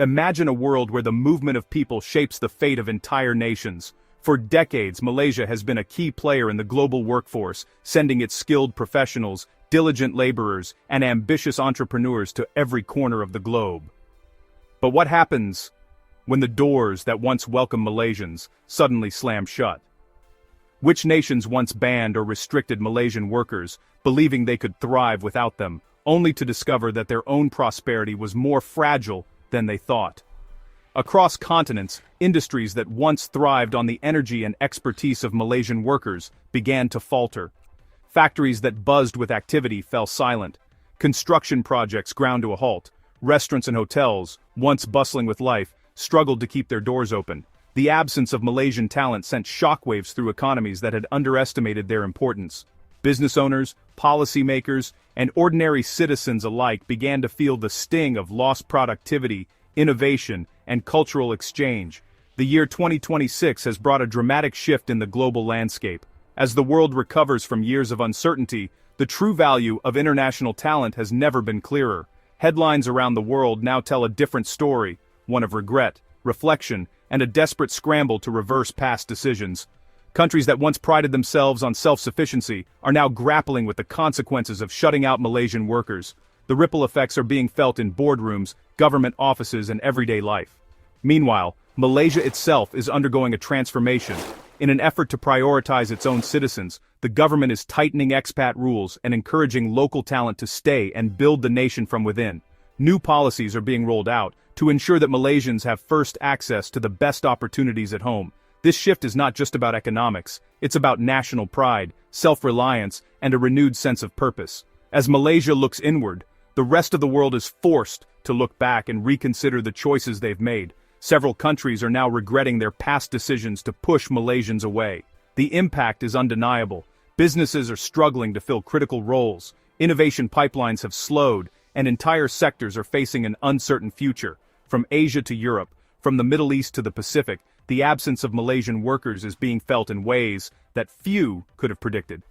Imagine a world where the movement of people shapes the fate of entire nations. For decades, Malaysia has been a key player in the global workforce, sending its skilled professionals, diligent laborers, and ambitious entrepreneurs to every corner of the globe. But what happens when the doors that once welcomed Malaysians suddenly slam shut? Which nations once banned or restricted Malaysian workers, believing they could thrive without them, only to discover that their own prosperity was more fragile than they thought? Across continents, industries that once thrived on the energy and expertise of Malaysian workers began to falter. Factories that buzzed with activity fell silent. Construction projects ground to a halt. Restaurants and hotels, once bustling with life, struggled to keep their doors open. The absence of Malaysian talent sent shockwaves through economies that had underestimated their importance. Business owners, policymakers, and ordinary citizens alike began to feel the sting of lost productivity, innovation, and cultural exchange. The year 2026 has brought a dramatic shift in the global landscape. As the world recovers from years of uncertainty, the true value of international talent has never been clearer. Headlines around the world now tell a different story, one of regret, reflection, and a desperate scramble to reverse past decisions. Countries that once prided themselves on self-sufficiency are now grappling with the consequences of shutting out Malaysian workers. The ripple effects are being felt in boardrooms, government offices, and everyday life. Meanwhile, Malaysia itself is undergoing a transformation. In an effort to prioritize its own citizens, the government is tightening expat rules and encouraging local talent to stay and build the nation from within. New policies are being rolled out to ensure that Malaysians have first access to the best opportunities at home. This shift is not just about economics, it's about national pride, self-reliance, and a renewed sense of purpose. As Malaysia looks inward, the rest of the world is forced to look back and reconsider the choices they've made. Several countries are now regretting their past decisions to push Malaysians away. The impact is undeniable. Businesses are struggling to fill critical roles, innovation pipelines have slowed, and entire sectors are facing an uncertain future. From Asia to Europe, from the Middle East to the Pacific, the absence of Malaysian workers is being felt in ways that few could have predicted.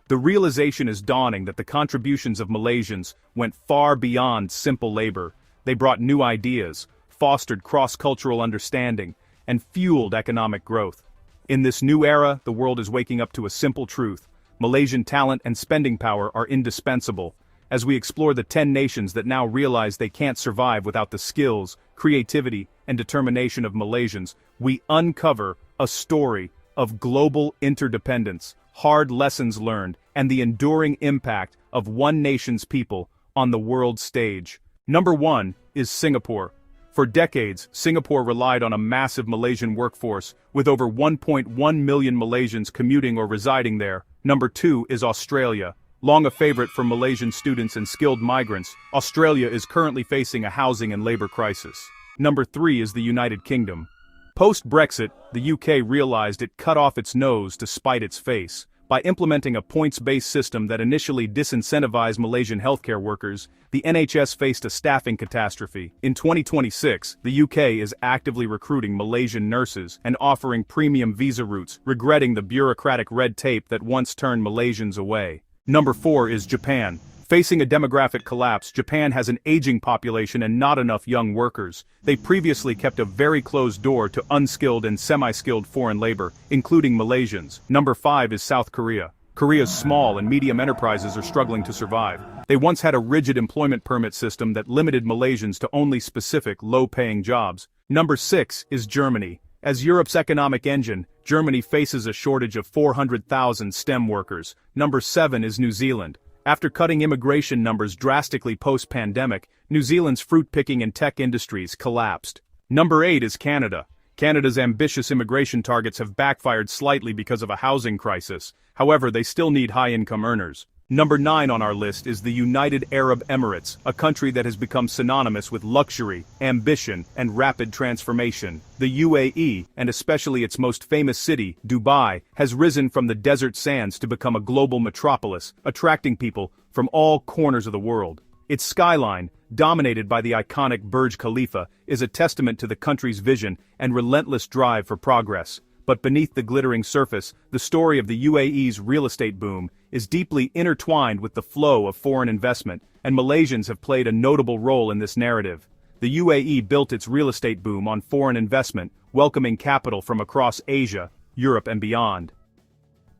The realization is dawning that the contributions of Malaysians went far beyond simple labor. They brought new ideas, fostered cross-cultural understanding, and fueled economic growth. In this new era, the world is waking up to a simple truth: Malaysian talent and spending power are indispensable. As we explore the 10 nations that now realize they can't survive without the skills, creativity, and determination of Malaysians, we uncover a story of global interdependence, hard lessons learned, and the enduring impact of one nation's people on the world stage. Number 1 is Singapore. For decades, Singapore relied on a massive Malaysian workforce, with over 1.1 million Malaysians commuting or residing there. Number 2 is Australia. Long a favorite for Malaysian students and skilled migrants, Australia is currently facing a housing and labor crisis. Number 3 is the United Kingdom. Post-Brexit, the UK realized it cut off its nose to spite its face. By implementing a points-based system that initially disincentivized Malaysian healthcare workers, the NHS faced a staffing catastrophe. In 2026, the UK is actively recruiting Malaysian nurses and offering premium visa routes, regretting the bureaucratic red tape that once turned Malaysians away. Number 4 is Japan. Facing a demographic collapse, Japan has an aging population and not enough young workers. They previously kept a very closed door to unskilled and semi-skilled foreign labor, including Malaysians. Number 5 is South Korea. Korea's small and medium enterprises are struggling to survive. They once had a rigid employment permit system that limited Malaysians to only specific, low-paying jobs. Number 6 is Germany. As Europe's economic engine, Germany faces a shortage of 400,000 STEM workers. Number 7 is New Zealand. After cutting immigration numbers drastically post-pandemic, New Zealand's fruit-picking and tech industries collapsed. Number 8 is Canada. Canada's ambitious immigration targets have backfired slightly because of a housing crisis. However, they still need high-income earners. Number 9 on our list is the United Arab Emirates, a country that has become synonymous with luxury, ambition, and rapid transformation. The UAE, and especially its most famous city, Dubai, has risen from the desert sands to become a global metropolis, attracting people from all corners of the world. Its skyline, dominated by the iconic Burj Khalifa, is a testament to the country's vision and relentless drive for progress. But beneath the glittering surface, the story of the UAE's real estate boom is deeply intertwined with the flow of foreign investment, and Malaysians have played a notable role in this narrative. the UAE built its real estate boom on foreign investment, welcoming capital from across Asia, Europe and beyond.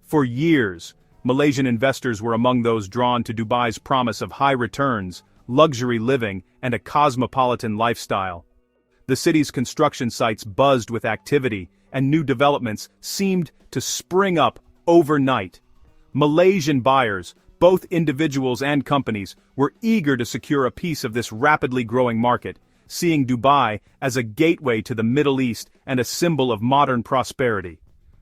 For years, Malaysian investors were among those drawn to Dubai's promise of high returns, luxury living, and a cosmopolitan lifestyle. The city's construction sites buzzed with activity, and new developments seemed to spring up overnight. Malaysian buyers, both individuals and companies, were eager to secure a piece of this rapidly growing market, seeing Dubai as a gateway to the Middle East and a symbol of modern prosperity.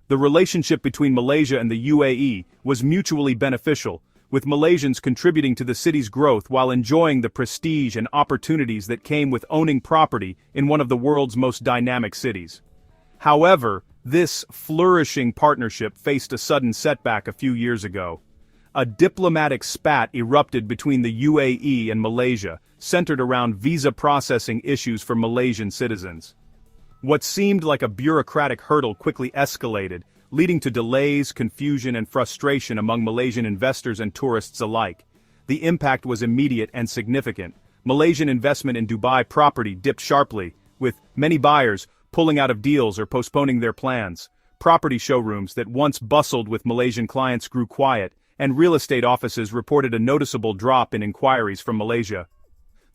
The relationship between Malaysia and the UAE was mutually beneficial, with Malaysians contributing to the city's growth while enjoying the prestige and opportunities that came with owning property in one of the world's most dynamic cities. However, this flourishing partnership faced a sudden setback a few years ago. A diplomatic spat erupted between the UAE and Malaysia, centered around visa processing issues for Malaysian citizens. What seemed like a bureaucratic hurdle quickly escalated, leading to delays, confusion and frustration among Malaysian investors and tourists alike. The impact was immediate and significant. Malaysian investment in Dubai property dipped sharply, with many buyers pulling out of deals or postponing their plans. Property showrooms that once bustled with Malaysian clients grew quiet, and real estate offices reported a noticeable drop in inquiries from Malaysia.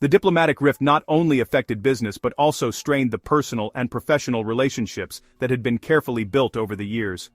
The diplomatic rift not only affected business but also strained the personal and professional relationships that had been carefully built over the years.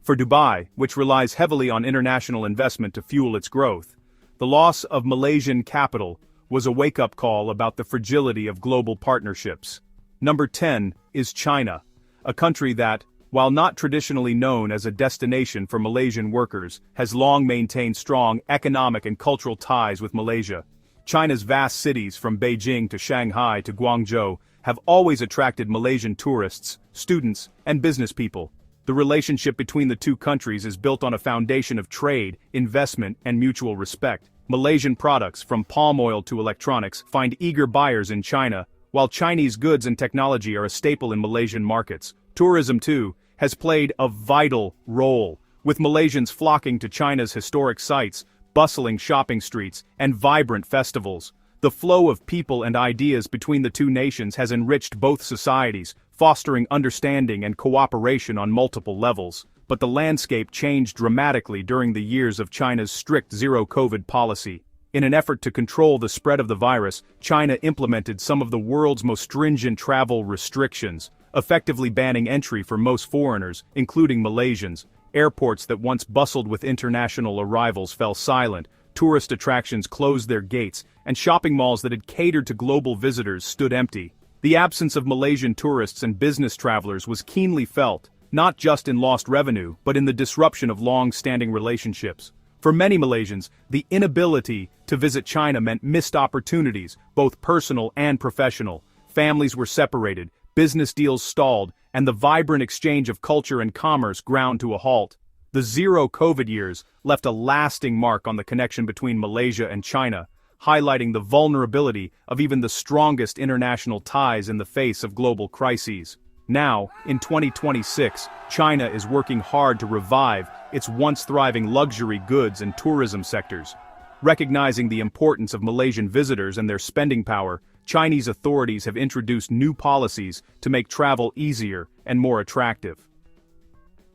For Dubai, which relies heavily on international investment to fuel its growth, the loss of Malaysian capital was a wake-up call about the fragility of global partnerships. Number 10 is China, a country that, while not traditionally known as a destination for Malaysian workers, has long maintained strong economic and cultural ties with Malaysia. China's vast cities from Beijing to Shanghai to Guangzhou have always attracted Malaysian tourists, students, and business people. The relationship between the two countries is built on a foundation of trade, investment, and mutual respect. Malaysian products, from palm oil to electronics, find eager buyers in China, while Chinese goods and technology are a staple in Malaysian markets. Tourism, too, has played a vital role, with Malaysians flocking to China's historic sites, bustling shopping streets, and vibrant festivals. The flow of people and ideas between the two nations has enriched both societies, fostering understanding and cooperation on multiple levels. But the landscape changed dramatically during the years of China's strict zero-COVID policy. In an effort to control the spread of the virus, China implemented some of the world's most stringent travel restrictions, effectively banning entry for most foreigners, including Malaysians. Airports that once bustled with international arrivals fell silent, tourist attractions closed their gates, and shopping malls that had catered to global visitors stood empty. The absence of Malaysian tourists and business travelers was keenly felt, not just in lost revenue, but in the disruption of long-standing relationships. For many Malaysians, the inability to visit China meant missed opportunities, both personal and professional. Families were separated, business deals stalled, and the vibrant exchange of culture and commerce ground to a halt. The zero-COVID years left a lasting mark on the connection between Malaysia and China, highlighting the vulnerability of even the strongest international ties in the face of global crises. Now, in 2026, China is working hard to revive its once-thriving luxury goods and tourism sectors. Recognizing the importance of Malaysian visitors and their spending power, Chinese authorities have introduced new policies to make travel easier and more attractive.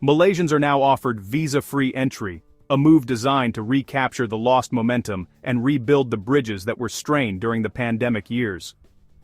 Malaysians are now offered visa-free entry, a move designed to recapture the lost momentum and rebuild the bridges that were strained during the pandemic years.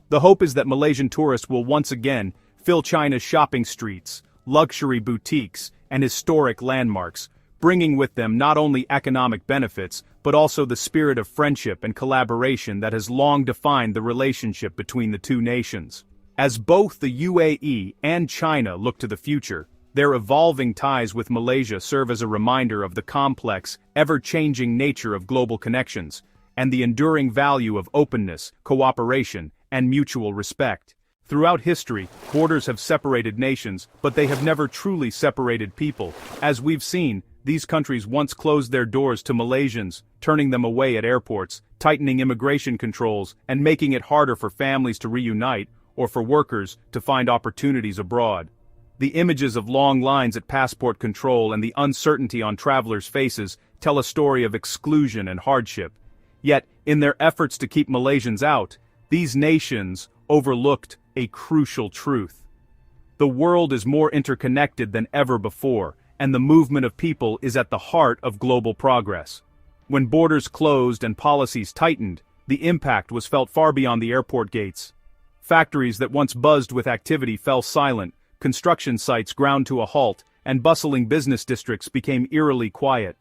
The hope is that Malaysian tourists will once again fill China's shopping streets, luxury boutiques, and historic landmarks, bringing with them not only economic benefits, but also the spirit of friendship and collaboration that has long defined the relationship between the two nations. As both the UAE and China look to the future, their evolving ties with Malaysia serve as a reminder of the complex, ever-changing nature of global connections, and the enduring value of openness, cooperation, and mutual respect. Throughout history, borders have separated nations, but they have never truly separated people. As we've seen, these countries once closed their doors to Malaysians, turning them away at airports, tightening immigration controls, and making it harder for families to reunite, or for workers to find opportunities abroad. The images of long lines at passport control and the uncertainty on travelers' faces tell a story of exclusion and hardship. Yet, in their efforts to keep Malaysians out, these nations overlooked a crucial truth. The world is more interconnected than ever before, and the movement of people is at the heart of global progress. When borders closed and policies tightened, the impact was felt far beyond the airport gates. Factories that once buzzed with activity fell silent, construction sites ground to a halt, and bustling business districts became eerily quiet.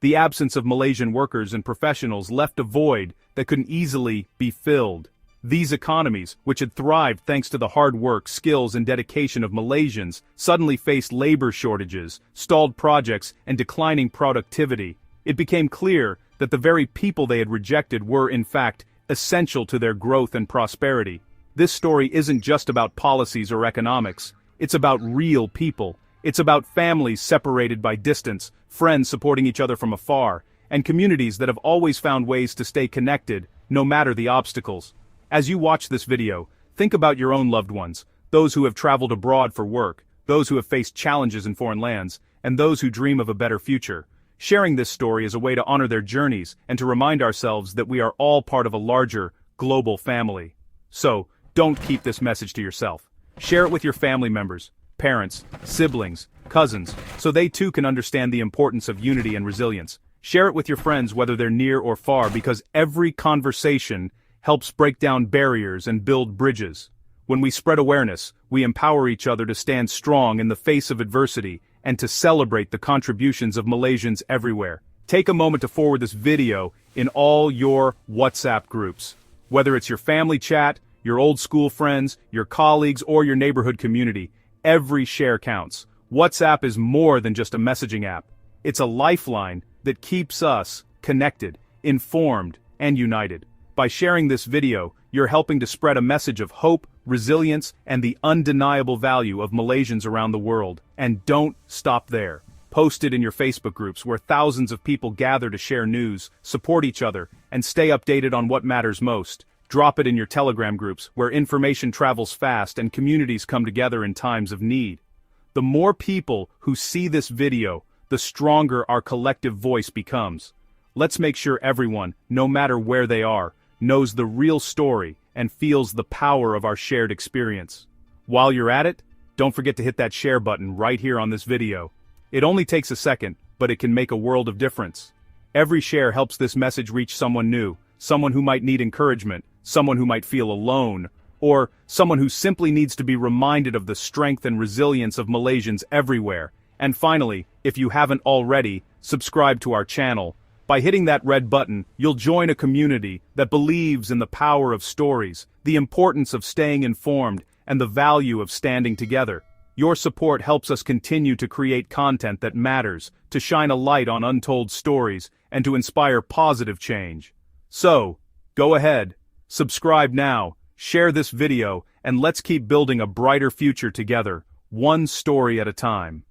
The absence of Malaysian workers and professionals left a void that couldn't easily be filled. These economies, which had thrived thanks to the hard work, skills, and dedication of Malaysians, suddenly faced labor shortages, stalled projects, and declining productivity. It became clear that the very people they had rejected were, in fact, essential to their growth and prosperity. This story isn't just about policies or economics. It's about real people. It's about families separated by distance, friends supporting each other from afar, and communities that have always found ways to stay connected, no matter the obstacles. As you watch this video, think about your own loved ones, those who have traveled abroad for work, those who have faced challenges in foreign lands, and those who dream of a better future. Sharing this story is a way to honor their journeys and to remind ourselves that we are all part of a larger, global family. So, don't keep this message to yourself. Share it with your family members, parents, siblings, cousins, so they too can understand the importance of unity and resilience. Share it with your friends whether they're near or far, because every conversation helps break down barriers and build bridges. When we spread awareness, we empower each other to stand strong in the face of adversity and to celebrate the contributions of Malaysians everywhere. Take a moment to forward this video in all your WhatsApp groups. Whether it's your family chat, your old school friends, your colleagues, or your neighborhood community, every share counts. WhatsApp is more than just a messaging app. It's a lifeline that keeps us connected, informed, and united. By sharing this video, you're helping to spread a message of hope, resilience, and the undeniable value of Malaysians around the world. And don't stop there. Post it in your Facebook groups where thousands of people gather to share news, support each other, and stay updated on what matters most. Drop it in your Telegram groups where information travels fast and communities come together in times of need. The more people who see this video, the stronger our collective voice becomes. Let's make sure everyone, no matter where they are, knows the real story and feels the power of our shared experience. While you're at it, don't forget to hit that share button right here on this video. It only takes a second, but it can make a world of difference. Every share helps this message reach someone new, someone who might need encouragement, someone who might feel alone, or someone who simply needs to be reminded of the strength and resilience of Malaysians everywhere. And finally, if you haven't already, subscribe to our channel. By hitting that red button, you'll join a community that believes in the power of stories, the importance of staying informed, and the value of standing together. Your support helps us continue to create content that matters, to shine a light on untold stories, and to inspire positive change. So, go ahead, subscribe now, share this video, and let's keep building a brighter future together, one story at a time.